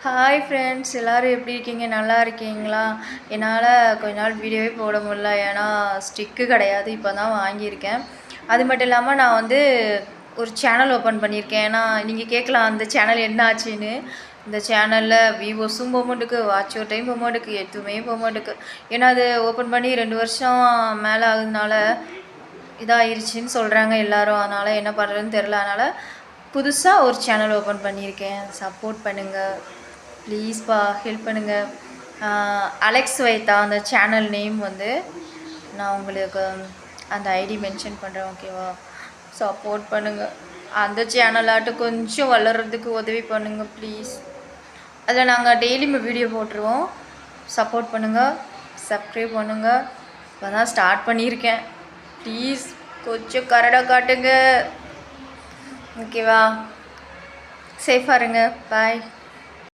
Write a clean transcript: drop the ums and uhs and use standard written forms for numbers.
Hi friends, எல்லோரும் எப்படி இருக்கீங்க? நல்லா இருக்கீங்களா? என்னால் கொஞ்ச நாள் வீடியோவே போட முடியல, ஏன்னா ஸ்டிக்கு கிடையாது, இப்போ தான் வாங்கியிருக்கேன். அது மட்டும் இல்லாமல் நான் வந்து ஒரு சேனல் ஓப்பன் பண்ணியிருக்கேன். ஏன்னா நீங்கள் கேட்கலாம் அந்த சேனல் என்ன ஆச்சுன்னு. இந்த சேனலில் வியூவர்ஸும் போக மாட்டுக்கு, வாட்ச் ஒரு டைம் போக மாட்டுக்கு, எதுவுமே போக மாட்டுக்கு. ஏன்னா அது ஓப்பன் பண்ணி 2 வருஷம் மேலே ஆகுதுனால இதாகிருச்சின்னு சொல்கிறாங்க எல்லோரும். அதனால் என்ன பண்ணுறதுன்னு தெரில. அதனால் புதுசாக ஒரு சேனல் ஓப்பன் பண்ணியிருக்கேன். சப்போர்ட் பண்ணுங்கள் ப்ளீஸ்ப்பா, ஹெல்ப் பண்ணுங்கள். அலெக்ஸ் வைத்தா அந்த சேனல் நேம் வந்து நான் உங்களுக்கு அந்த ஐடி மென்ஷன் பண்ணுறேன், ஓகேவா? சப்போர்ட் பண்ணுங்கள். அந்த சேனலாட்டு கொஞ்சம் வளர்கிறதுக்கு உதவி பண்ணுங்கள் ப்ளீஸ். அதில் நாங்கள் டெய்லியுமே வீடியோ போட்டுருவோம். சப்போர்ட் பண்ணுங்கள், சப்ஸ்கிரைப் பண்ணுங்கள். இப்போ தான் ஸ்டார்ட் பண்ணியிருக்கேன். ப்ளீஸ் கொஞ்சம் கரெக்டாக காட்டுங்க, ஓகேவா? சேஃபாக இருங்க. பாய்.